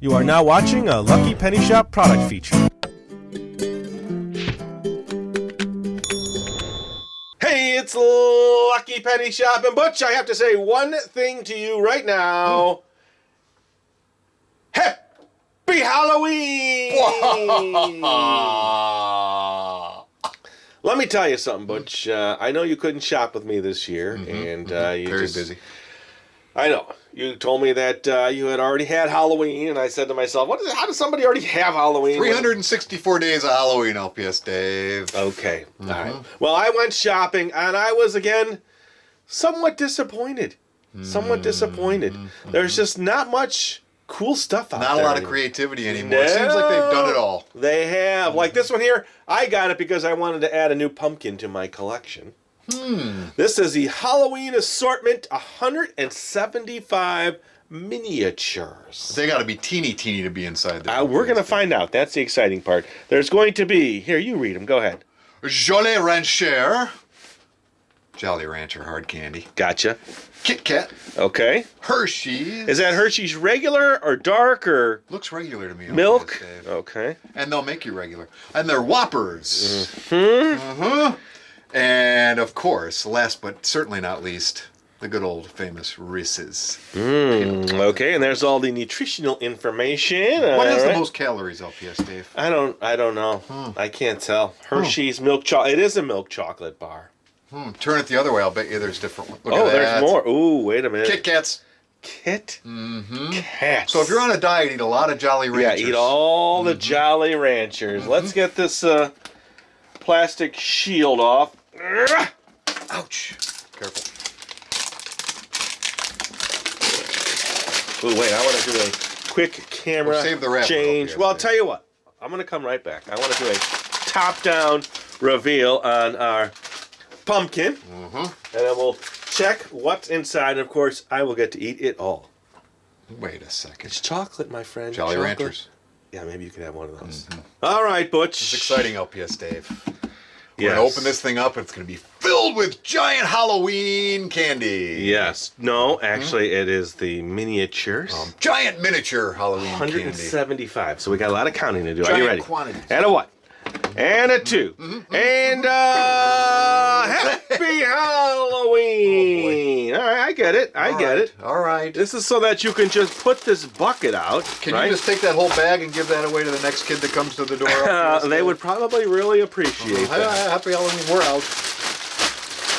You are now watching a Lucky Penny Shop product feature. Hey, it's Lucky Penny Shop, and Butch, I have to say one thing to you right now. Happy Halloween! Let me tell you something, Butch. I know you couldn't shop with me this year, and you very busy. I know. You told me that you had already had Halloween, and I said to myself, "What is it? How does somebody already have Halloween?" 364 days of Halloween, LPS-Dave. Okay. All right. Well, I went shopping, and I was, again, somewhat disappointed. There's just not much cool stuff out there. Not a lot of creativity anymore. It seems like they've done it all. They have. Like this one here, I got it because I wanted to add a new pumpkin to my collection. This is the Halloween Assortment 175 miniatures. They got to be teeny to be inside there. We're going to find out. That's the exciting part. There's going to be, here, you read them. Go ahead. Jolly Rancher. Jolly Rancher hard candy. Gotcha. Kit Kat. Okay. Hershey's. Is that Hershey's regular or dark or? Looks regular to me. Milk. Okay. And they'll make you regular. And they're Whoppers. And of course, last but certainly not least, the good old famous Reese's. Okay, and there's all the nutritional information. What has the most calories, LPS-Dave? I don't know. I can't tell. Hershey's milk chocolate. It is a milk chocolate bar. Turn it the other way. I'll bet you there's different ones. Look at that. There's more. Ooh, wait a minute. Kit Kats. Kats. So if you're on a diet, eat a lot of Jolly Ranchers. Yeah, eat all the Jolly Ranchers. Let's get this plastic shield off. Ouch. Careful. Ooh, wait, I want to do a quick camera save the wrapper, change. Well, I'll tell you what. I'm going to come right back. I want to do a top-down reveal on our pumpkin. And then we'll check what's inside. And, of course, I will get to eat it all. Wait a second. It's chocolate, my friend. Jolly chocolate. Ranchers. Yeah, maybe you could have one of those. All right, Butch. It's exciting, LPS-Dave. We're Yes. going to open this thing up, and it's going to be filled with giant Halloween candy. Yes. No, actually, it is the miniatures. Giant miniature Halloween 175. candy. So we got a lot of counting to do. Giant Are you ready? quantities. And a what? And a two. And happy Halloween. All right, I get it. I get it. All right. This is so that you can just put this bucket out. Can you just take that whole bag and give that away to the next kid that comes to the door? They would probably really appreciate that. Happy Halloween. We're out.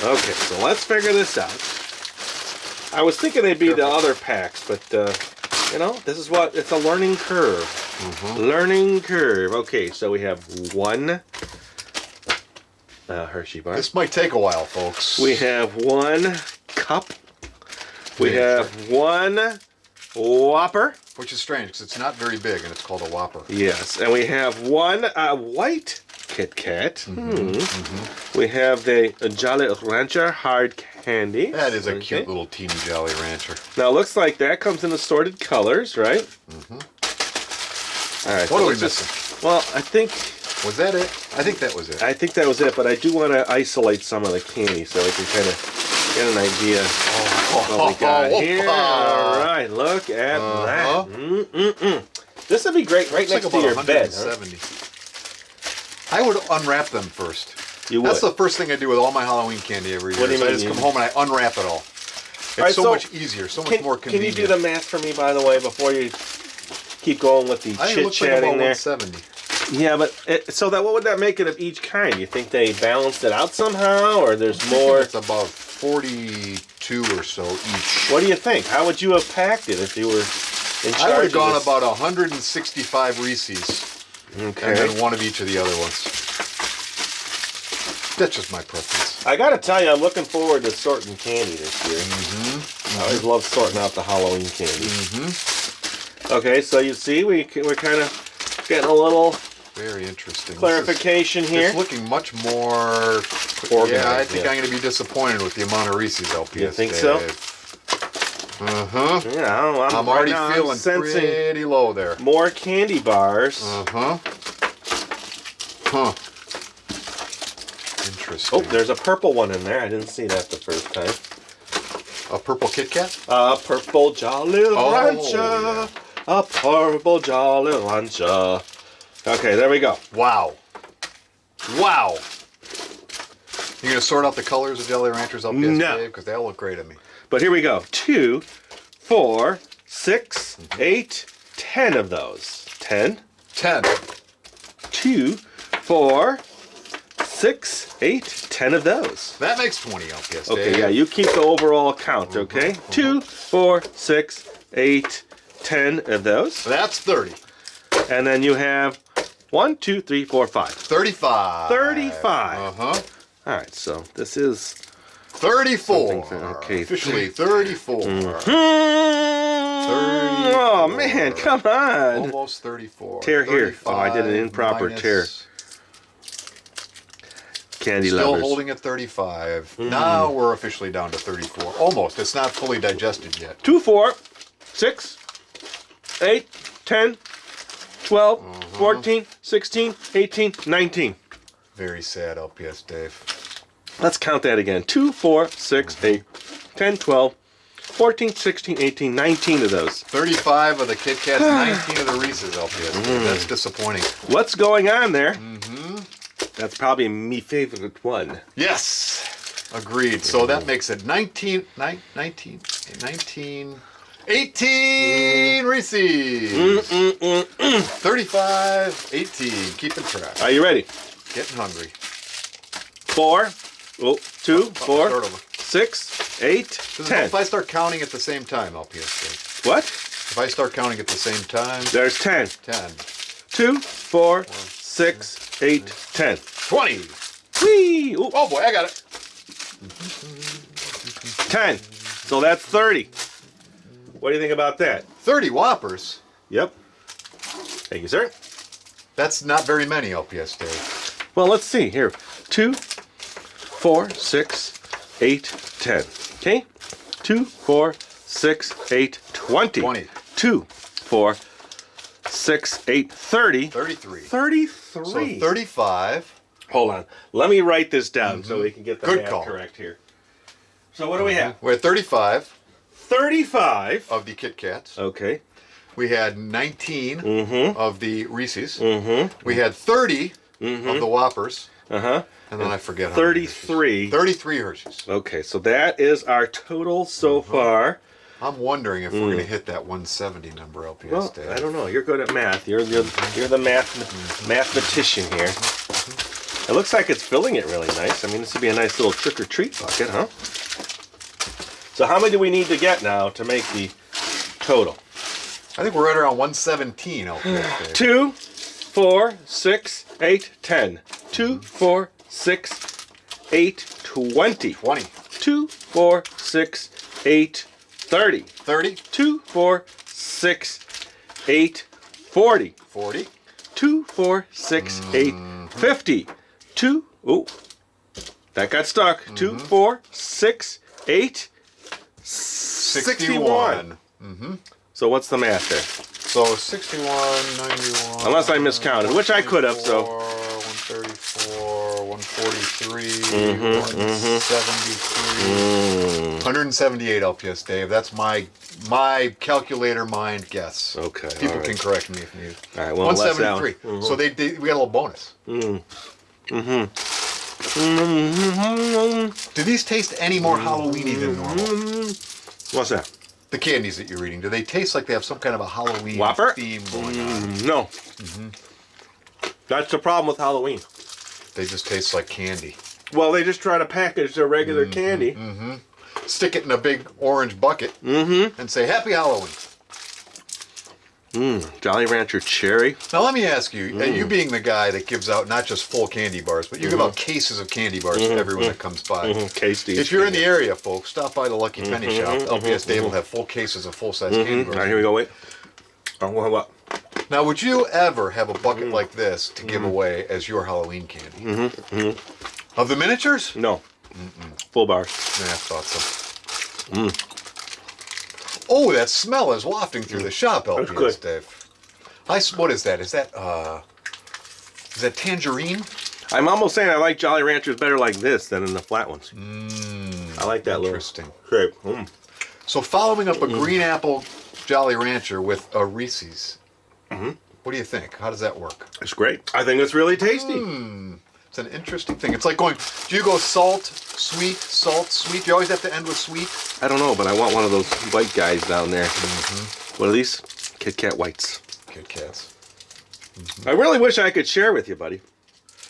Okay, so let's figure this out. I was thinking they'd be the other packs, but, you know, this is what, it's a learning curve. Learning curve. Okay, so we have one Hershey bar. This might take a while, folks. We have one cup. We have one Whopper. Which is strange, because it's not very big, and it's called a Whopper. Yes, and we have one white Kit Kat. We have the Jolly Rancher hard candy. That is a cute little teeny Jolly Rancher. Now, it looks like that comes in assorted colors, right? All right. What are we missing? Well, I think... Was that it? I think that was it. I think that was it, but I do want to isolate some of the candy so I can kind of get an idea of what we got here. All right, look at that. This would be great right next to your bed. Huh? I would unwrap them first. You would? That's the first thing I do with all my Halloween candy every year. What do you mean? I just come home and I unwrap it all. It's so much easier, so much more convenient. Can you do the math for me, by the way, before you keep going with the chit-chatting there? 170. Yeah, but so that what would that make it of each kind? You think they balanced it out somehow, or there's more? It's about 42 or so each. What do you think? How would you have packed it if you were in charge? I would have gone about 165 Reese's. Okay. And then one of each of the other ones. That's just my preference. I got to tell you, I'm looking forward to sorting candy this year. I always love sorting out the Halloween candy. Okay, so you see, we're kind of getting a little very interesting clarification here. It's looking much more organized. Yeah, I think I'm going to be disappointed with the amount of Reese's LPS. You think so? Yeah, I'm already feeling pretty low there. More candy bars. Interesting. Oh, there's a purple one in there. I didn't see that the first time. A purple Kit Kat? Purple Jolly Rancher. a purple Jolly Rancher. Okay, there we go. Wow. Wow. You gonna sort out the colors of Jolly Ranchers, LPS, No. Dave? Because they all look great at me. But here we go. 2, 4, 6, 8, 10 of those. 10. 10. 2, 4, 6, 8, 10 of those. That makes 20, LPS, Okay, Dave. yeah, you keep the overall count, okay? 2, 4, 6, 8, 10 of those. That's 30. And then you have 1, 2, 3, 4, 5. 35. 35. Uh-huh. All right, so this is 34. okay. Officially 34. Oh man, come on. Almost 34. Tear here. Oh, I did an improper minus- tear. Candy Still lovers. holding at 35. Now we're officially down to 34. Almost. It's not fully digested yet. 2, 4, 6, 8, 10, 12, 14, 16, 18, 19. Very sad, LPS, Dave. Let's count that again. 2, 4, 6, 8, 10, 12, 14, 16, 18, 19 of those. 35 of the Kit Kats, 19 of the Reese's, LPS. Dave. That's disappointing. What's going on there? That's probably me favorite one. Yes. Agreed. So that makes it 18 Reese's. 35, 18. Keeping track. Are you ready? Getting hungry. 4, 2, 4, Start over. 6, 8, This is 10. if I start counting at the same time, LPS. Dave. What? If I start counting at the same time, There's 10. 10, 2, 4, 6, 8, 10. 20. Whee! Ooh, Oh boy, I got it. 10. So that's 30. What do you think about that? 30 Whoppers. Yep. Thank you, sir. That's not very many, LPS, Dave. Well, let's see here. 2, 4, 6, 8, 10. Okay? 2, 4, 6, 8, 20. 20. 2, 4, 6, 8, 30. 33. 33. So 35. Hold on. Let me write this down so we can get the Good math call. correct here. So what do we have? We're at 35 35. of the Kit Kats. Okay. We had 19 of the Reese's. Mm-hmm. We had 30 of the Whoppers. Uh-huh. And then I forget how many Hershey's. 33. 33 Hershey's. Okay, so that is our total so far. I'm wondering if we're going to hit that 170 number, LPS, Well, Dave. I don't know. You're good at math. You're the mathematician here. It looks like it's filling it really nice. I mean, this would be a nice little trick or treat bucket, huh? So how many do we need to get now to make the total? I think we're right around 117, LPS, Dave. 2, 4, 6, 8, 10. 2, 4, 6, 8, 20. 20. 2, 4, 6, 8, 30. 30. 2, 4, 6, 8, 40. 40. 2, 4, 6, 8, 50. 2, oh, that got stuck. 2, 4, 6, 8, 61. So what's the math there? So 61, 91. Unless I miscounted, which I could have, so. 134, 143, 173. 178 LPS, Dave. That's my calculator mind guess. Okay. People all right. can correct me if needed. All right, well, less down. 173. So we got a little bonus. Do these taste any more Halloweeny than normal? What's that? The candies that you're eating, do they taste like they have some kind of a Halloween Whopper? theme going on? No. That's the problem with Halloween. They just taste like candy. Well, they just try to package their regular candy. Stick it in a big orange bucket and say, Happy Halloween. Jolly Rancher cherry. Now let me ask you, you being the guy that gives out not just full candy bars, but you give out cases of candy bars to everyone that comes by. Tasty. If you're in the area, folks, stop by the Lucky Penny Shop. LPS Dave will have full cases of full-size candy bars. All right, here we go. Wait. Oh, what? Now, would you ever have a bucket like this to give away as your Halloween candy? Of the miniatures? No. Full bars. Yeah, I thought so. Oh, that smell is wafting through the shop, That's LPS good. Dave. What is that? Is that tangerine? I'm almost saying I like Jolly Ranchers better like this than in the flat ones. I like that Interesting. little shape. So following up a green apple Jolly Rancher with a Reese's. What do you think? How does that work? It's great. I think it's really tasty. It's an interesting thing. It's like going, do you go salt, sweet, salt, sweet? Do you always have to end with sweet? I don't know, but I want one of those white guys down there. What are these? Kit Kat Whites. Kit Kats. I really wish I could share with you, buddy.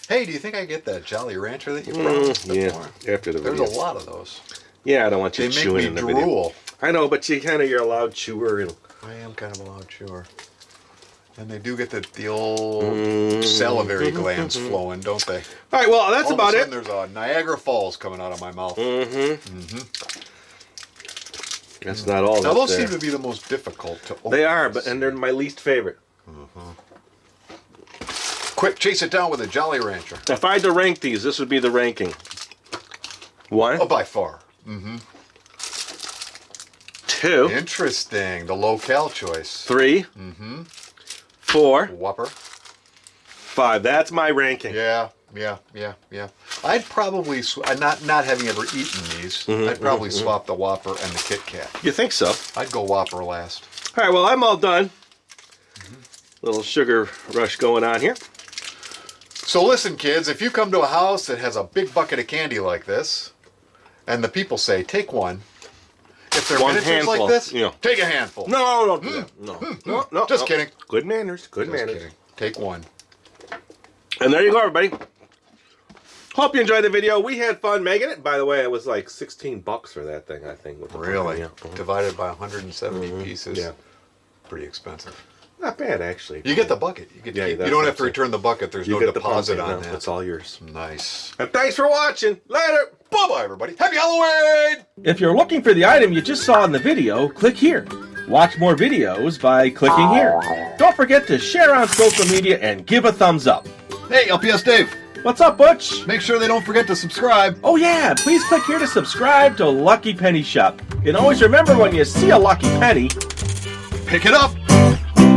Hey, do you think I get that Jolly Rancher that you promised before? Yeah, after the video. There's a lot of those. Yeah, I don't want you They chewing make in me the drool. video. I know, but you're a loud chewer. And... I am kind of a loud chewer. And they do get the old salivary glands flowing, don't they? All right, well, that's All about of a it. sudden there's a Niagara Falls coming out of my mouth. That's not all. Now that's those there. seem to be the most difficult to open. They are, and they're my least favorite. Quick, chase it down with a Jolly Rancher. If I had to rank these, this would be the ranking. 1, Oh, by far. 2, Interesting. The locale choice. 3, 4, Whopper. 5. That's my ranking. Yeah. I'd probably, not having ever eaten these, I'd probably swap the Whopper and the Kit Kat. You think so? I'd go Whopper last. All right, well, I'm all done. Little sugar rush going on here. So listen, kids, if you come to a house that has a big bucket of candy like this, and the people say, take one, if they're One miniatures handful, like this, you know. take a handful. No, don't do that. No. Just kidding. Good manners. Good Just manners. kidding. Take one. And there you go, everybody. Hope you enjoyed the video. We had fun making it. By the way, it was like $16 for that thing, I think. With the Really? Yeah. Divided by 170 pieces. Yeah. Pretty expensive. Not bad, actually. You get the bucket. You get to keep. that's You don't what have to I'm return the bucket. There's You no get the deposit pumpkin, on no, that. It's all yours. Nice. And thanks for watching. Later. Bye-bye, everybody. Happy Halloween! If you're looking for the item you just saw in the video, click here. Watch more videos by clicking here. Don't forget to share on social media and give a thumbs up. Hey, LPS-Dave. What's up, Butch? Make sure they don't forget to subscribe. Oh yeah, please click here to subscribe to Lucky Penny Shop. And always remember, when you see a lucky penny, Pick it up.